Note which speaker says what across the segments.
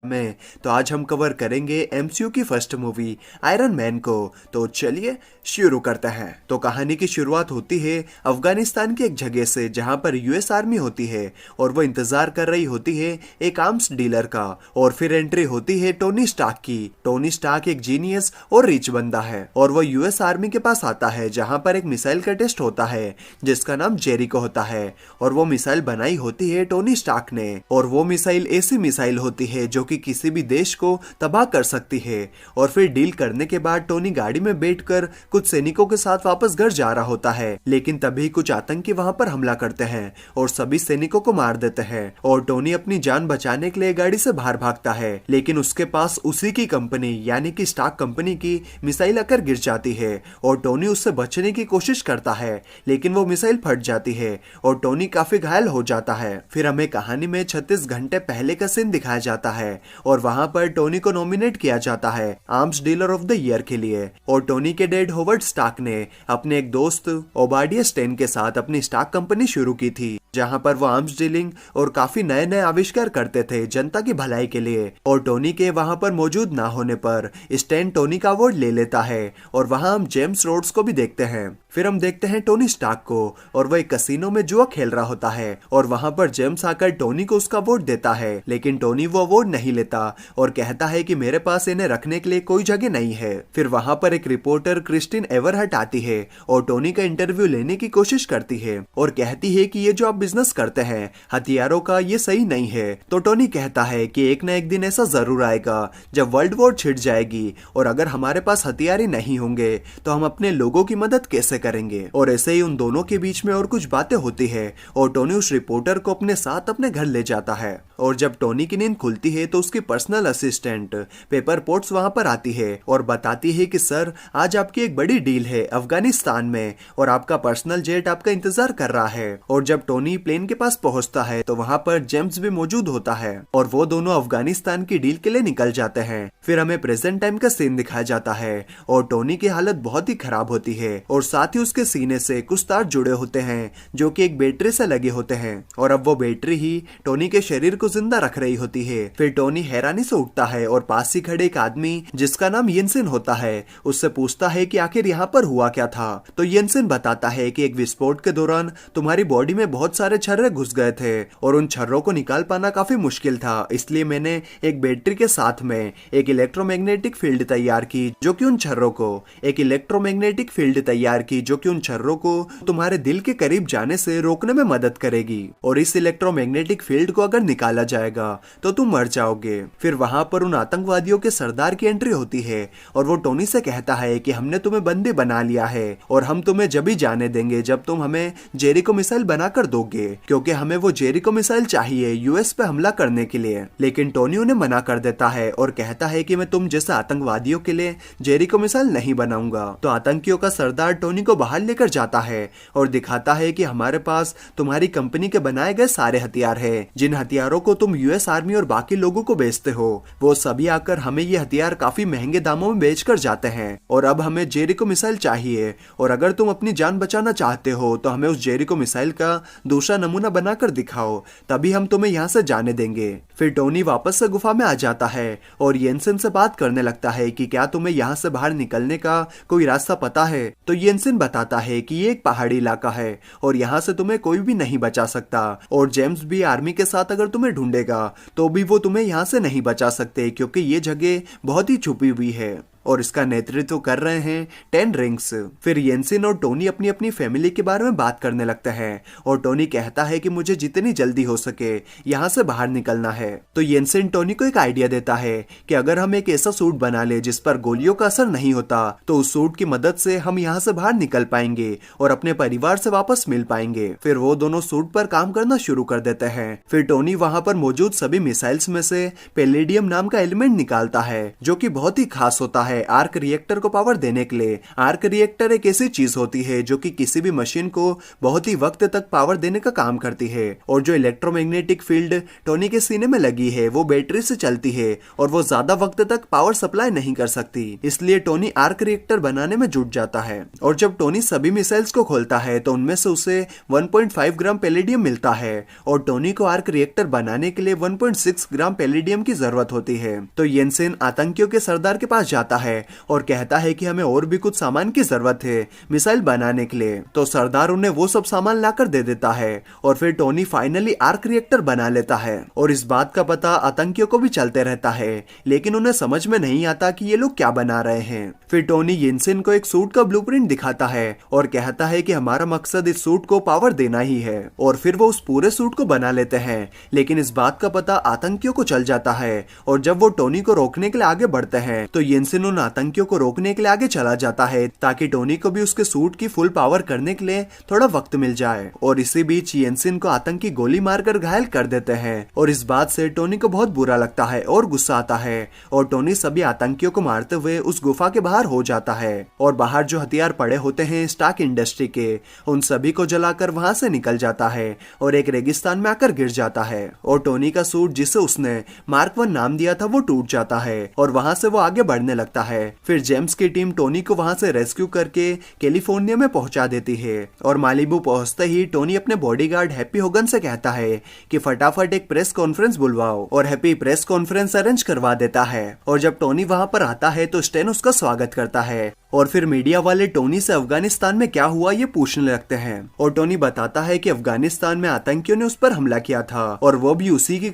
Speaker 1: में तो आज हम कवर करेंगे एमसीयू की फर्स्ट मूवी आयरन मैन को। तो चलिए शुरू करते हैं। तो कहानी की शुरुआत होती है अफगानिस्तान की एक जगह से जहां पर यूएस आर्मी होती है और वो इंतजार कर रही होती है एक आर्म्स डीलर का। और फिर एंट्री होती है टोनी स्टार्क की। टोनी स्टार्क एक जीनियस और रिच बंदा है और वो यूएस आर्मी के पास आता है जहां पर एक मिसाइल का टेस्ट होता है जिसका नाम जेरिको होता है। और वो मिसाइल बनाई होती है टोनी स्टार्क ने। और वो मिसाइल ऐसी मिसाइल होती है जो कि किसी भी देश को तबाह कर सकती है। और फिर डील करने के बाद टोनी गाड़ी में बैठकर कुछ सैनिकों के साथ वापस घर जा रहा होता है, लेकिन तभी कुछ आतंकी वहां पर हमला करते हैं और सभी सैनिकों को मार देते हैं। और टोनी अपनी जान बचाने के लिए गाड़ी से बाहर भागता है, लेकिन उसके पास उसी की कंपनी यानी कि स्टार्क कंपनी की मिसाइल आकर गिर जाती है और टोनी उससे बचने की कोशिश करता है, लेकिन वो मिसाइल फट जाती है और टोनी काफी घायल हो जाता है। फिर हमें कहानी में 36 घंटे पहले का सीन दिखाया जाता है और वहां पर टोनी को नॉमिनेट किया जाता है arms dealer of the year के लिए। और टोनी के डैड होवर्ड स्टार्क ने अपने एक दोस्त ओबाडिया स्टेन के साथ अपनी स्टार्क कंपनी शुरू की थी, जहां पर वो आर्म्स डीलिंग और काफी नए नए आविष्कार करते थे जनता की भलाई के लिए। और टोनी के वहां पर मौजूद ना होने पर स्टेन टोनी का अवार्ड ले लेता है और वहां हम जेम्स रोड्स को भी देखते हैं। फिर हम देखते हैं टोनी स्टार्क को और वह एक कसिनो में जुआ खेल रहा होता है और वहां पर जेम्स आकर टोनी को उसका अवार्ड देता है, लेकिन टोनी वो अवार्ड नहीं लेता और कहता है कि मेरे पास इन्हें रखने के लिए कोई जगह नहीं है। फिर वहां पर एक रिपोर्टर क्रिस्टिन एवरहट आती है और टोनी का इंटरव्यू लेने की कोशिश करती है और कहती है कि ये जो आप बिजनेस करते हैं हथियारों का, ये सही नहीं है। तो टोनी कहता है कि एक ना एक दिन ऐसा जरूर आएगा जब वर्ल्ड वॉर छिड़ जाएगी और अगर हमारे पास हथियार ही नहीं होंगे तो हम अपने लोगों की मदद कैसे करेंगे। और ऐसे ही उन दोनों के बीच में और कुछ बातें होती है और टोनी उस रिपोर्टर को अपने साथ अपने घर ले जाता है। और जब टोनी की नींद खुलती है तो उसकी पर्सनल असिस्टेंट पेपर पोट्स वहां पर आती है और बताती है कि सर आज आपकी एक बड़ी डील है अफगानिस्तान में और आपका पर्सनल जेट आपका इंतजार कर रहा है। और जब टोनी प्लेन के पास पहुंचता है तो वहां पर जेम्स भी मौजूद होता है और वो दोनों अफगानिस्तान की डील के लिए निकल जाते हैं। फिर हमें प्रेजेंट टाइम का सीन दिखाया जाता है और टोनी की हालत बहुत ही खराब होती है और साथ ही उसके सीने से कुछ तार जुड़े होते हैं जो कि एक बैटरी से लगे होते हैं और अब वो बैटरी ही टोनी के शरीर को जिंदा रख रही होती है। फिर टोनी हैरानी से उठता है और पास ही खड़े एक आदमी जिसका नाम येंसेन होता है उससे पूछता है कि आखिर यहाँ पर हुआ क्या था। तो येंसेन बताता है कि एक विस्फोट के दौरान तुम्हारी बॉडी में बहुत सारे छर्रे घुस गए थे और उन छर्रों को निकाल पाना काफी मुश्किल था, इसलिए मैंने एक बैटरी के साथ में एक इलेक्ट्रोमैग्नेटिक फील्ड तैयार की जो कि उन छर्रों को तुम्हारे दिल के करीब जाने से रोकने में मदद करेगी और इस इलेक्ट्रोमैग्नेटिक फील्ड को अगर निकाला जाएगा तो तुम मर जाओगे। फिर वहां पर उन आतंकवादियों के सरदार की एंट्री होती है और वो टोनी से कहता है कि हमने तुम्हें बंदी बना लिया है और हम तुम्हें जब ही जाने देंगे जब तुम हमें जेरिको मिसाइल बनाकर दोगे, क्योंकि हमें वो जेरिको मिसाइल चाहिए यूएस पे हमला करने के लिए। लेकिन टोनी उन्हें मना कर देता है और कहता है कि मैं तुम जैसे आतंकवादियों के लिए जेरिको मिसाइल नहीं बनाऊंगा। तो आतंकियों का सरदार टोनी को बाहर लेकर जाता है और दिखाता है कि हमारे पास तुम्हारी कंपनी के बनाए गए सारे हथियार हैं, जिन हथियारों को तुम यूएस आर्मी और बाकी लोगों को बेचते हो वो सभी आकर हमें ये हथियार काफी महंगे दामों में बेचकर जाते हैं और अब हमें जेरिको मिसाइल चाहिए और अगर तुम अपनी जान बचाना चाहते हो तो हमें उस जेरिको मिसाइल का दूसरा नमूना बनाकर दिखाओ, तभी हम तुम्हें यहाँ से जाने देंगे। फिर टोनी वापस से गुफा में आ जाता है और येंसेन से बात करने लगता है कि क्या तुम्हें यहाँ से बाहर निकलने का कोई रास्ता पता है। तो येंसेन बताता है कि ये एक पहाड़ी इलाका है और यहाँ से तुम्हें कोई भी नहीं बचा सकता और जेम्स भी आर्मी के साथ अगर तुम्हें ढूंढेगा तो भी वो तुम्हें यहाँ से नहीं बचा सकते, क्योंकि ये जगह बहुत ही छुपी हुई है और इसका नेतृत्व कर रहे हैं 10 रिंग्स। फिर येंसेन और टोनी अपनी अपनी फैमिली के बारे में बात करने लगते हैं और टोनी कहता है कि मुझे जितनी जल्दी हो सके यहाँ से बाहर निकलना है। तो येंसेन टोनी को एक आइडिया देता है कि अगर हम एक ऐसा सूट बना ले जिस पर गोलियों का असर नहीं होता तो उस सूट की मदद से हम यहाँ से बाहर निकल पाएंगे और अपने परिवार से वापस मिल पाएंगे। फिर वो दोनों सूट पर काम करना शुरू कर देते हैं। फिर टोनी वहाँ पर मौजूद सभी मिसाइल्स में से पैलेडियम नाम का एलिमेंट निकालता है जो कि बहुत ही खास होता है है आर्क रिएक्टर को पावर देने के लिए। आर्क रिएक्टर एक ऐसी चीज होती है जो कि किसी भी मशीन को बहुत ही वक्त तक पावर देने का काम करती है। और जो इलेक्ट्रोमैग्नेटिक फील्ड टोनी के सीने में लगी है वो बैटरी से चलती है और वो ज्यादा वक्त तक पावर सप्लाई नहीं कर सकती, इसलिए टोनी आर्क रिएक्टर बनाने में जुट जाता है। और जब टोनी सभी मिसाइल्स को खोलता है तो उनमें से उसे 1.5 ग्राम पैलेडियम मिलता है और टोनी को आर्क रिएक्टर बनाने के लिए 1.6 ग्राम पैलेडियम की जरूरत होती है। तो येनसेन आतंकियों के सरदार के पास जाता है और कहता है कि हमें और भी कुछ सामान की जरूरत है मिसाइल बनाने के लिए। तो सरदार उन्हें वो सब सामान लाकर दे देता है और फिर टोनी फाइनली आर्क रिएक्टर बना लेता है। और इस बात का पता आतंकियों को भी चलते रहता है, लेकिन उन्हें समझ में नहीं आता कि ये लोग क्या बना रहे हैं। फिर टोनी येनसेन को एक सूट का ब्लूप्रिंट दिखाता है और कहता है कि हमारा मकसद इस सूट को पावर देना ही है। और फिर वो उस पूरे सूट को बना लेते हैं, लेकिन इस बात का पता आतंकियों को चल जाता है। और जब वो टोनी को रोकने के लिए आगे बढ़ते हैं तो येनसेन उन आतंकियों को रोकने के लिए आगे चला जाता है ताकि टोनी को भी उसके सूट की फुल पावर करने के लिए थोड़ा वक्त मिल जाए। और इसी बीच येनसेन को आतंकी गोली मारकर घायल कर देते हैं और इस बात से टोनी को बहुत बुरा लगता है और गुस्सा आता है। और टोनी सभी आतंकियों को मारते हुए उस गुफा के बाहर हो जाता है और बाहर जो हथियार पड़े होते हैं स्टार्क इंडस्ट्री के, उन सभी को जलाकर वहां से निकल जाता है और एक रेगिस्तान में आकर गिर जाता है। और टोनी का सूट जिसे उसने मार्क 1 नाम दिया था वो टूट जाता है और वहां से वो आगे बढ़ने लगता है। फिर जेम्स की टीम टोनी को वहां से रेस्क्यू करके कैलिफोर्निया में पहुंचा देती है। और मालिबू पहुंचते ही टोनी अपने बॉडीगार्ड हैप्पी होगन से कहता है कि फटाफट एक प्रेस कॉन्फ्रेंस बुलवाओ और हैप्पी प्रेस कॉन्फ्रेंस अरेंज करवा देता है। और जब टोनी वहां पर आता है तो स्टेन उसका स्वागत करता है और फिर मीडिया वाले टोनी से अफगानिस्तान में क्या हुआ ये पूछने लगते हैं। और टोनी बताता है कि अफगानिस्तान में आतंकियों ने उस पर हमला किया था और वो भी उसी की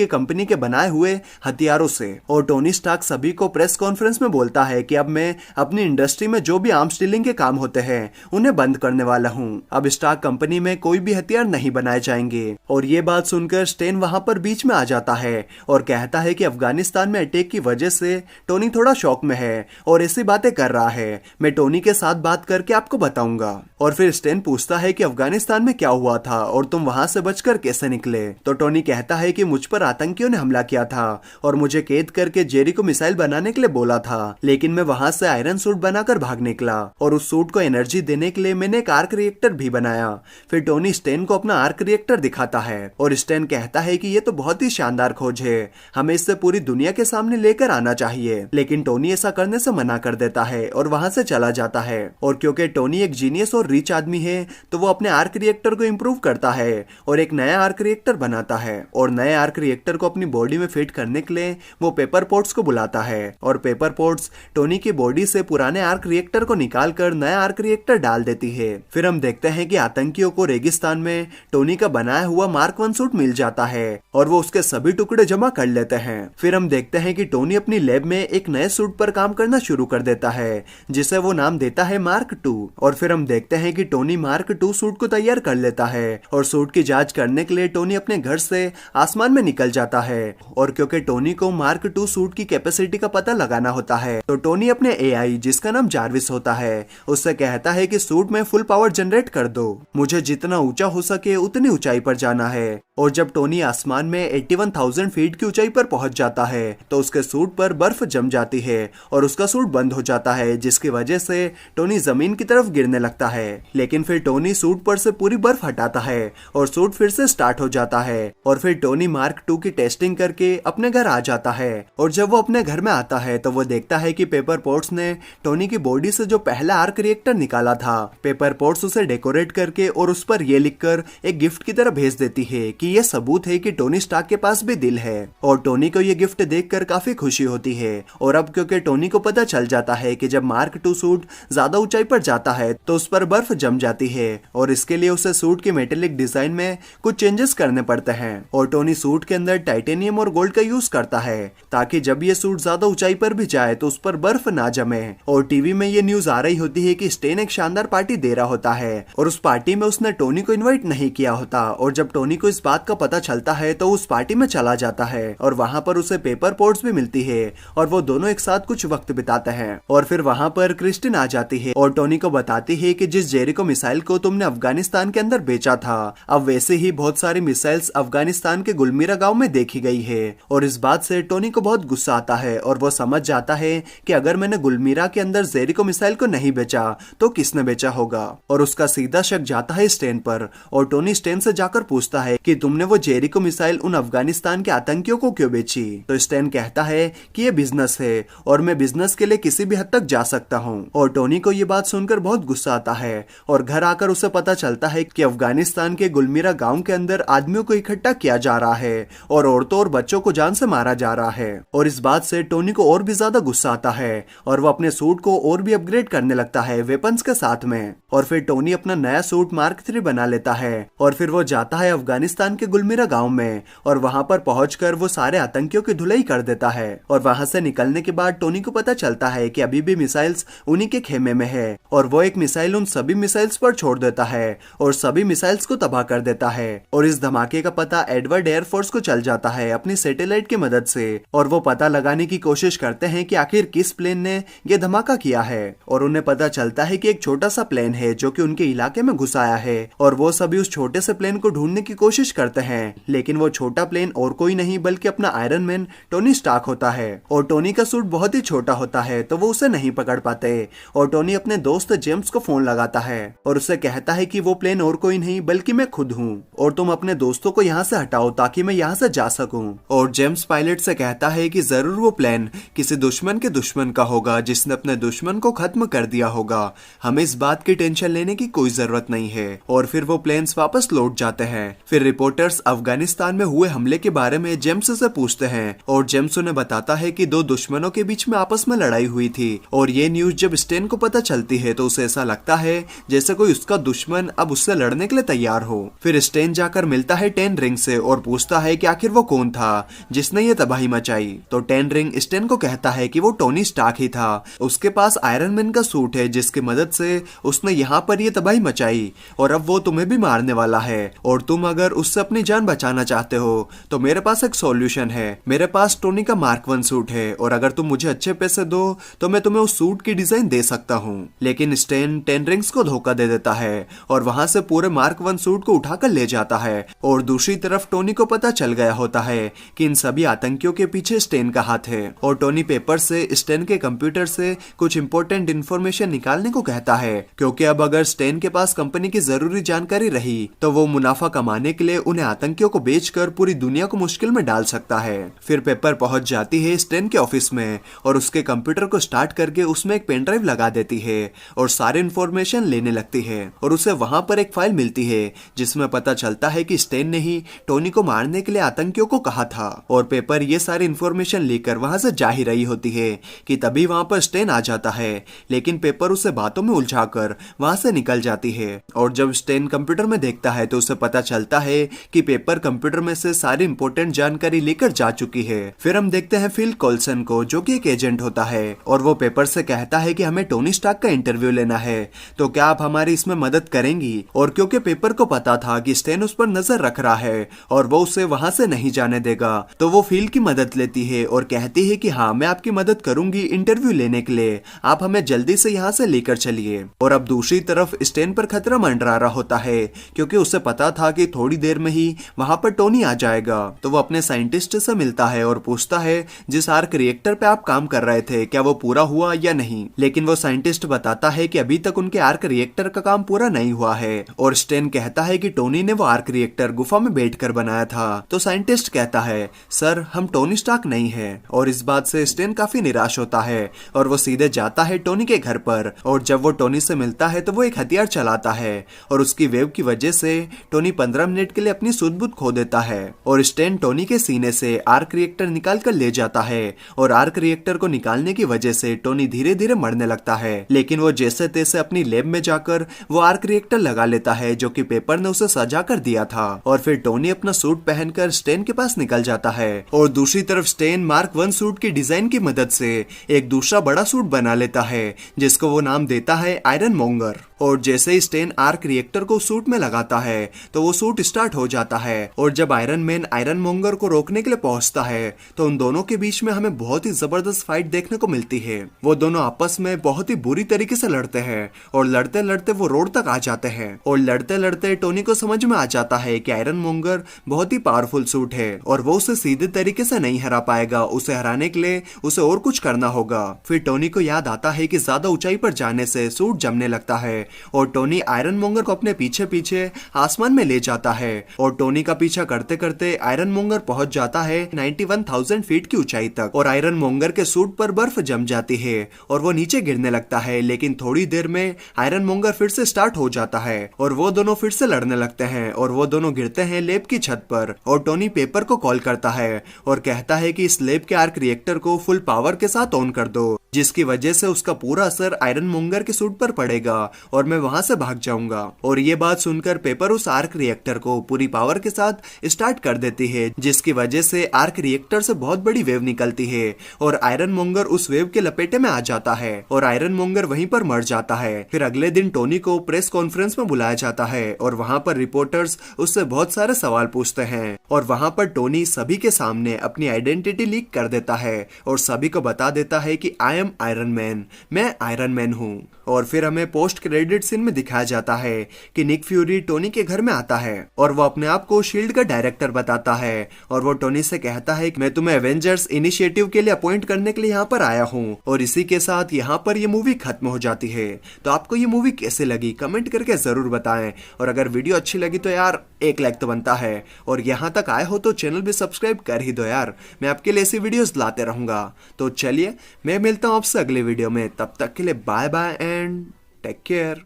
Speaker 1: कंपनी के बनाए हुए हथियारों से। और टोनी स्टार्क सभी को प्रेस कॉन्फ्रेंस में बोलता है कि अब मैं अपनी इंडस्ट्री में जो भी आर्म्स डीलिंग के काम होते हैं उन्हें बंद करने वाला हूँ। अब स्टार्क कंपनी में कोई भी हथियार नहीं बनाए जाएंगे। और ये बात सुनकर स्टेन वहां पर बीच में आ जाता है और कहता है कि अफगानिस्तान में अटैक की वजह से टोनी थोड़ा शॉक में है और ऐसी बातें कर रहा है, मैं टोनी के साथ बात करके आपको बताऊंगा। और फिर स्टेन पूछता है कि अफगानिस्तान में क्या हुआ था और तुम वहां से बचकर कैसे निकले। तो टोनी कहता है कि मुझ पर आतंकियों ने हमला किया था और मुझे कैद करके जेरी को मिसाइल बनाने के लिए बोला था, लेकिन मैं वहां से आयरन सूट बनाकर भाग निकला और उस सूट को एनर्जी देने के लिए मैंने एक आर्क रिएक्टर भी बनाया। फिर टोनी स्टेन को अपना आर्क रिएक्टर दिखाता है और स्टेन कहता है कि ये तो बहुत ही शानदार खोज है, हमें इससे पूरी दुनिया के सामने लेकर आना चाहिए। लेकिन टोनी ऐसा करने से मना कर देता है और वहां से चला जाता है। और क्योंकि टोनी एक जीनियस और रिच आदमी है तो वो अपने आर्क रिएक्टर को इम्प्रूव करता है और एक नया आर्क रिएक्टर बनाता है। और नए आर्क रिएक्टर को अपनी बॉडी में फिट करने के लिए वो पेपर पोर्ट्स को बुलाता है और पेपर पोर्ट्स टोनी की बॉडी से पुराने आर्क रिएक्टर को निकाल कर नया आर्क रिएक्टर डाल देती है। फिर हम देखते हैं कि आतंकियों को रेगिस्तान में टोनी का बनाया हुआ मार्क 1 सूट मिल जाता है और वो उसके सभी टुकड़े जमा कर लेते हैं। फिर हम देखते हैं कि टोनी अपनी लैब में एक नए सूट पर काम करना शुरू कर देता है जिसे वो नाम देता है मार्क 2। और फिर हम देखते हैं कि टोनी मार्क 2 सूट को तैयार कर लेता है और सूट की जांच करने के लिए टोनी अपने घर से आसमान में निकल जाता है। और क्योंकि टोनी को मार्क 2 सूट की कैपेसिटी का पता लगाना होता है तो टोनी अपने एआई जिसका नाम जार्विस होता है उससे कहता है कि सूट में फुल पावर जनरेट कर दो, मुझे जितना ऊंचा हो सके उतनी ऊंचाई पर जाना है। और जब टोनी आसमान में 81,000 फीट की ऊंचाई पर पहुंच जाता है तो उसके सूट पर बर्फ जम जाती है और उसका सूट बंद हो जाता है जिसकी वजह से टोनी जमीन की तरफ गिरने लगता है। लेकिन फिर टोनी सूट पर से पूरी बर्फ हटाता है और सूट फिर से स्टार्ट हो जाता है। और फिर टोनी मार्क 2 की टेस्टिंग करके अपने घर आ जाता है। और जब वो अपने घर में आता है तो वो देखता है कि पेपर पोर्ट्स ने टोनी की बॉडी से जो पहला आर्क रिएक्टर निकाला था, पेपर पोर्ट्स उसे डेकोरेट करके और उस पर ये लिखकर एक गिफ्ट की तरह भेज देती है कि ये सबूत है कि टोनी स्टार्क के पास भी दिल है। और टोनी को ये गिफ्ट देखकर काफी खुशी होती है। और अब क्योंकि टोनी को पता चल जाता है कि जब मार्क 2 सूट ज्यादा ऊंचाई पर जाता है तो उस पर बर्फ जम जाती है और इसके लिए उसे सूट की मेटेलिक डिजाइन में कुछ चेंजेस करने पड़ते हैं। और टोनी सूट के अंदर टाइटेनियम और गोल्ड का यूज करता है ताकि जब ये सूट ज्यादा ऊंचाई पर भी जाए तो उस पर बर्फ ना जमे। और टीवी में ये न्यूज आ रही होती है कि स्टेन एक शानदार पार्टी दे रहा होता है और उस पार्टी में उसने टोनी को इन्वाइट नहीं किया होता। और जब टोनी को इस बात का पता चलता है तो उस पार्टी में चला जाता है और वहाँ पर उसे पेपर पोर्ट्स भी मिलती है और वो दोनों एक साथ कुछ वक्त बिताते हैं। और फिर वहाँ पर क्रिस्टिन आ जाती है और टोनी को बताती है कि जिस जेरिको मिसाइल को तुमने अफगानिस्तान के अंदर बेचा था, अब वैसे ही बहुत सारी मिसाइल्स अफगानिस्तान के गुलमीरा गांव में देखी गई है। और इस बात से टोनी को बहुत गुस्सा आता है और वो समझ जाता है कि अगर मैंने गुलमीरा के अंदर जेरिको मिसाइल को नहीं बेचा तो किसने बेचा होगा। और उसका सीधा शक जाता है स्टेन पर और टोनी स्टेन से जाकर पूछता है कि तुमने वो जेरिको मिसाइल उन अफगानिस्तान के आतंकियों को क्यों बेची। तो स्टेन कहता है कि ये बिजनेस है और मैं बिजनेस के लिए किसी भी हद तक जा सकता हूँ। और टोनी को ये बात सुनकर बहुत गुस्सा आता है और घर आकर उसे पता चलता है कि अफगानिस्तान के गुलमीरा गांव के अंदर आदमियों को इकट्ठा किया जा रहा है और औरतों और बच्चों को जान से मारा जा रहा है। और इस बात से टोनी को और भी ज्यादा गुस्सा आता है और वो अपने सूट को और भी अपग्रेड करने लगता है वेपन्स के साथ में। और फिर टोनी अपना नया सूट मार्क 3 बना लेता है और फिर वो जाता है अफगानिस्तान के गुलमीरा गांव में और वहां पर पहुंचकर वो सारे आतंकियों की धुलाई कर देता है। और वहां से निकलने के बाद टोनी को पता चलता है कि अभी भी मिसाइल्स उन्हीं के खेमे में है और वो एक मिसाइल उन सभी मिसाइल्स पर छोड़ देता है और सभी मिसाइल्स को तबाह कर देता है। और इस धमाके का पता एडवर्ड एयरफोर्स को चल जाता है अपनी सैटेलाइट की मदद से और वो पता लगाने की कोशिश करते हैं कि आखिर किस प्लेन ने ये धमाका किया है। और उन्हें पता चलता है कि एक छोटा सा प्लेन है जो कि उनके इलाके में घुस आया है और वो सभी उस छोटे से प्लेन को ढूंढने की कोशिश करते हैं, लेकिन वो छोटा प्लेन और कोई नहीं बल्कि अपना आयरन मैन टोनी स्टार्क होता है। और टोनी का सूट बहुत ही छोटा होता है तो वो उसे नहीं पकड़ पाते और टोनी अपने दोस्त जेम्स को फोन लगाता है और उसे कहता है कि वो प्लेन और कोई नहीं बल्कि मैं खुद हूँ और तुम अपने दोस्तों को यहाँ से हटाओ ताकि मैं यहाँ से जा सकूं। और जेम्स पायलट से कहता है कि जरूर वो प्लेन किसी दुश्मन के दुश्मन का होगा जिसने अपने दुश्मन को खत्म कर दिया होगा, हमें इस बात की टेंशन लेने की कोई जरूरत नहीं है। और फिर वो प्लेन्स वापस लौट जाते हैं। फिर रिपोर्टर्स अफगानिस्तान में हुए हमले के बारे में जेम्स से पूछते हैं और जेम्स उन्हें बताता है कि दो दुश्मनों के बीच में आपस में लड़ाई हुई थी। और ये न्यूज जब स्टेन को पता चलती है तो उसे ऐसा लगता है जैसे कोई उसका दुश्मन अब उससे लड़ने के लिए तैयार हो। फिर स्टेन जाकर मिलता है टेन रिंग से और पूछता है कि आखिर वो कौन था जिसने ये तबाही मचाई। तो टेन रिंग स्टेन को कहता है कि वो टोनी स्टार्क ही था, उसके पास आयरन मैन का सूट है जिसकी मदद से उसने यहाँ पर ये तबाही मचाई और अब वो तुम्हें भी मारने वाला है। और तुम अगर उससे अपनी जान बचाना चाहते हो तो मेरे पास एक सॉल्यूशन है, मेरे पास टोनी का मार्क 1 सूट है और अगर तुम मुझे अच्छे पैसे दो तो मैं तुम्हें उस सूट की डिजाइन दे सकता हूँ। लेकिन स्टेन टेन रिंग्स को धोखा दे देता है और वहां से पूरे मार्क 1 सूट को उठाकर ले जाता है। और दूसरी तरफ टोनी को पता चल गया होता है कि इन सभी आतंकियों के पीछे स्टेन का हाथ है और टोनी पेपर से स्टेन के कंप्यूटर से कुछ इंपॉर्टेंट इन्फॉर्मेशन निकालने को कहता है क्योंकि अब अगर स्टेन के पास कंपनी की जरूरी जानकारी रही तो वो मुनाफा कमाने के लिए उन्हें आतंकियों को बेचकर पूरी दुनिया को मुश्किल में डाल सकता है। फिर पेपर पहुंच जाती है स्टेन के ऑफिस में और उसके कंप्यूटर को स्टार्ट करके उसमें एक पेन ड्राइव लगा देती है और सारी इन्फॉर्मेशन लेने लगती है। और उसे वहां पर एक फाइल मिलती है जिसमें पता चलता है कि स्टेन ने ही टोनी को मारने के लिए आतंकियों को कहा था। और पेपर ये सारी इन्फॉर्मेशन लेकर वहां से जा ही रही होती है कि तभी वहां पर स्टेन आ जाता है, लेकिन पेपर उसे बातों में उलझाकर वहां से निकल जाती है। और जब स्टेन कंप्यूटर में देखता है तो उसे पता चलता है कि पेपर कंप्यूटर में से सारी इंपॉर्टेंट जानकारी लेकर जा चुकी है। फिर हम देखते हैं फिल कॉल्सन को जो कि एक एजेंट होता है और वो पेपर से कहता है कि हमें टोनी स्टार्क का इंटरव्यू लेना है, तो क्या आप हमारी इसमें मदद करेंगी। और क्योंकि पेपर को पता था कि स्टेन उस पर नजर रख रहा है और वो उसे वहां से नहीं जाने देगा, तो वो फिल की मदद लेती है और कहती है कि हाँ मैं आपकी मदद करूंगी इंटरव्यू लेने के लिए, आप हमें जल्दी से यहाँ से लेकर चलिए। और अब दूसरी तरफ स्टेन पर खतरा मंडरा रहा होता है क्योंकि उसे पता था कि थोड़ी देर में ही वहां पर टोनी आ जाएगा। तो वो अपने साइंटिस्ट से मिलता है और पूछता है जिस आर्क रिएक्टर पे आप काम कर रहे थे क्या वो पूरा हुआ या नहीं। लेकिन वो साइंटिस्ट बताता है कि अभी तक उनके आर्क रिएक्टर का काम पूरा नहीं हुआ है। और स्टेन कहता है कि टोनी ने वो आर्क रिएक्टर गुफा में बैठकर बनाया था। तो साइंटिस्ट कहता है सर हम टोनी स्टार्क नहीं है। और इस बात से स्टेन काफी निराश होता है और वो सीधे जाता है टोनी के घर पर। और जब वो टोनी से मिलता है तो वो एक हथियार चलाता है और उसकी वेव की वजह से टोनी 15 मिनट के लिए अपनी सुध-बुध खो देता है। और स्टेन टोनी के सीने से आर्क रिएक्टर निकाल कर ले जाता है और आर्क रिएक्टर को निकालने की वजह से टोनी धीरे धीरे मरने लगता है। लेकिन वो जैसे तैसे अपनी लैब में जाकर वो आर्क रिएक्टर लगा लेता है जो कि पेपर ने उसे सजा कर दिया था। और फिर टोनी अपना सूट पहनकर स्टेन के पास निकल जाता है और दूसरी तरफ स्टेन मार्क 1 सूट की डिजाइन की मदद से एक दूसरा बड़ा सूट बना लेता है जिसको वो नाम देता है आयरन मॉन्गर। और जैसे ही स्टेन आर्क रिएक्टर को सूट में लगाता है तो वो सूट स्टार्ट हो जाता है। और जब आयरन मैन आयरन मोंगर को रोकने के लिए पहुंचता है तो उन दोनों के बीच में हमें बहुत ही जबरदस्त फाइट देखने को मिलती है। वो दोनों आपस में बहुत ही बुरी तरीके से लड़ते हैं और लड़ते लड़ते वो रोड तक आ जाते हैं। और लड़ते लड़ते टोनी को समझ में आ जाता है कि आयरन मोंगर बहुत ही पावरफुल सूट है और वो उसे सीधे तरीके से नहीं हरा पाएगा। उसे हराने के लिए उसे और कुछ करना होगा। फिर टोनी को याद आता है कि ज्यादा ऊंचाई पर जाने से सूट जमने लगता है और टोनी आयरन मोंगर को अपने पीछे पीछे आसमान में ले जाता है। और टोनी का पीछा करते करते आयरन मोंगर पहुंच जाता है 91,000 फीट की ऊंचाई तक। और आयरन मोंगर के सूट पर बर्फ जम जाती है और वो नीचे गिरने लगता है। लेकिन थोड़ी देर में आयरन मोंगर फिर से स्टार्ट हो जाता है और वो दोनों फिर से लड़ने लगते हैं और वो दोनों गिरते हैं लैब की छत पर। और टोनी पेपर को कॉल करता है और कहता है कि इस लैब के आर्क रिएक्टर को फुल पावर के साथ ऑन कर दो, जिसकी वजह से उसका पूरा असर आयरन मोंगर के सूट पर पड़ेगा और मैं वहां से भाग जाऊंगा। और ये बात सुनकर पेपर उस आर्क रिएक्टर को पूरी पावर के साथ स्टार्ट कर देती है, जिसकी वजह से आर्क रिएक्टर से बहुत बड़ी वेव निकलती है और आयरन मोंगर उस वेव के लपेटे में आ जाता है और आयरन मोंगर वहीं पर मर जाता है। फिर अगले दिन टोनी को प्रेस कॉन्फ्रेंस में बुलाया जाता है और वहां पर रिपोर्टर्स उससे बहुत सारे सवाल पूछते हैं और वहां पर टोनी सभी के सामने अपनी आइडेंटिटी लीक कर देता है और सभी को बता देता है कि आई एम आयरन मैन, मैं आयरन मैन हूँ। और फिर हमें पोस्ट क्रेडिट सीन में दिखाया जाता है कि निक फ्यूरी टोनी के घर में आता है और वो अपने आप को शील्ड का डायरेक्टर बताता है और वो टोनी से कहता है कि मैं तुम्हें एवेंजर्स इनिशिएटिव के लिए अपॉइंट करने के लिए यहाँ पर आया हूँ। और इसी के साथ यहाँ पर ये मूवी खत्म हो जाती है। तो आपको ये मूवी कैसे लगी कमेंट करके जरूर बताएं और अगर वीडियो अच्छी लगी तो यार एक लाइक तो बनता है और यहाँ तक आए हो तो चैनल भी सब्सक्राइब कर ही दो यार, मैं आपके लिए ऐसी वीडियोस लाते रहूंगा। तो चलिए मैं मिलता हूँ आपसे अगले वीडियो में, तब तक के लिए bye bye and take care.